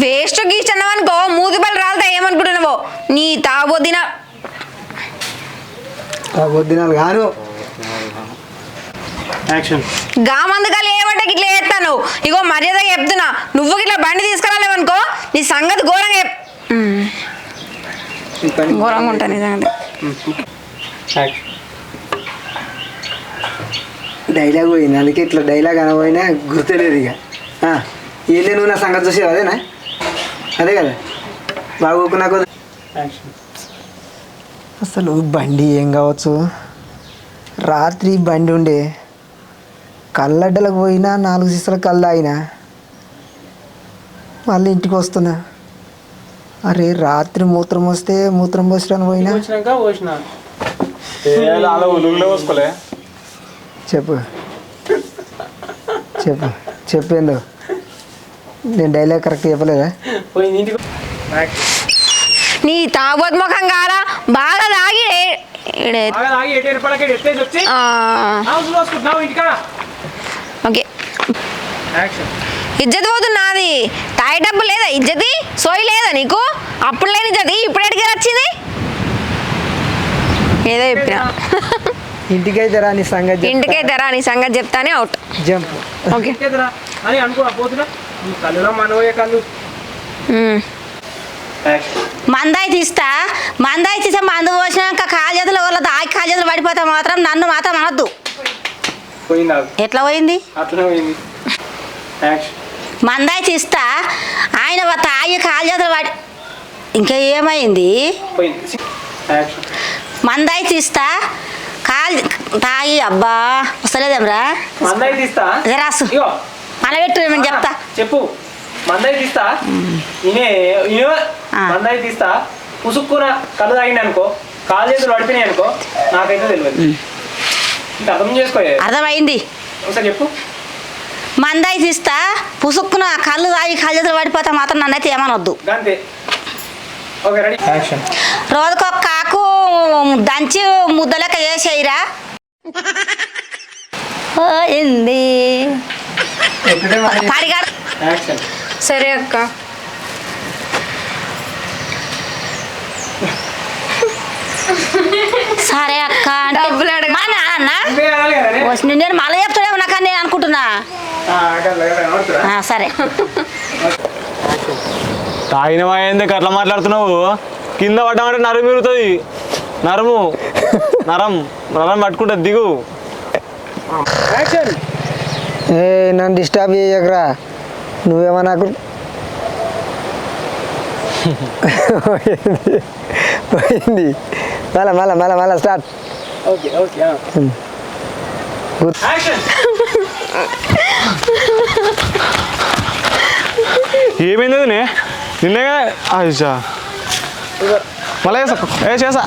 waste గీస్ట్ అన్నావనుకో మూతిపల్లి రాలతా ఏమనుకుంటున్నావో నీ తాగొద్దిన గాను గా మందుకాలు ఏమంటే ఇట్లా చేస్తాను ఇగో మర్యాదగా చెప్తున్నా నువ్వు ఇట్లా బండి తీసుకురాలేవనుకో నీ సంగతి ఘోరంగా ఘోరంగా ఉంటా నిజంగా డైలాగ్ పోయింది అందుకే ఇట్లా డైలాగ్ అనబోయినా గుర్తులేదు ఇక ఏలే నువ్వు నా సంగతి చూసేది అదేనా అదే కదా బాగోకు నాకు అసలు బండి ఏం కావచ్చు రాత్రి బండి ఉండే కళ్ళడ్డలకు పోయినా 4 సీసాల కళ్ళు అయినా మళ్ళీ ఇంటికి వస్తున్నా అరే రాత్రి మూత్రం వస్తే మూత్రం పోసడానికి పోయినా చెప్పు చెప్పు చెప్పేందు నేను డైలాగ్ కరెక్ట్ చెప్పలేదా నీ తాగొద్దు ముఖం కారా బాగా తాగి ఓకే ఇజ్జత్ పోతుంది నాది తాయి డబ్బు లేదా ఇజ్జతి సోయి లేదా నీకు అప్పుడు లేని ఇజ్జతి ఇప్పుడు ఎడికి వచ్చింది ఏదో చెప్పినా ఇంటికైతే రా నీ సంగతి చెప్తానే అవుట్ జంప్ ఓకే మందాయి తీస్తా మందు పోసినాక కాలు చేతులు వాళ్ళ తాగి కాలు చేతులు పడిపోతా మాత్రం నన్ను మాత్రం అనొద్దు ఎట్లా పోయింది మందాయి తీస్తా ఆయన తాగి కాలు చేతులు పడి ఇంకా ఏమైంది మందాయి తీస్తా కాలు తాగి అబ్బా వస్తలేదేమ్రా రాసు మళ్ళీ పెట్టు నేను చెప్తా చెప్పు మందాయి తీస్తా మందాయి తీస్తా పుసుక్కున కళ్ళు తాగింది అనుకో కాలు చేతులు పడిపోయినాయి అనుకో నాకైతే తెలియదు ఇంకా అర్థం చేసుకో అర్థమైంది ఒకసారి చెప్పు మందాయి తీస్తా పుసుక్కున కళ్ళు తాగి కాలు చేతులు పడిపోతా మాత్రం నన్నైతే ఏమనొద్దు అంతే ఓకే రెడీ యాక్షన్ రోజుకొక కాకు దంచి ముద్దలెక్క చేసేయిరా పోయింది పాడిగాడు యాక్షన్ సరే అక్క సరే అక్క డబ్బులు అడగ నేను మళ్ళీ చెప్తాడేమో నాకు నేను అనుకుంటున్నా సరే తాగినవా ఎందుకు అట్లా మాట్లాడుతున్నావు కింద పడ్డామంటే నరం మిరుగుతుంది నరం పట్టుకుంటుంది దిగు నన్ను డిస్టర్బ్ చేయకరా నువ్వేమో నాకు పోయింది మళ్ళా స్టార్ట్ ఓకే ఓకే యాక్షన్ ఏమైంది నిన్నే మళ్ళీ చేసా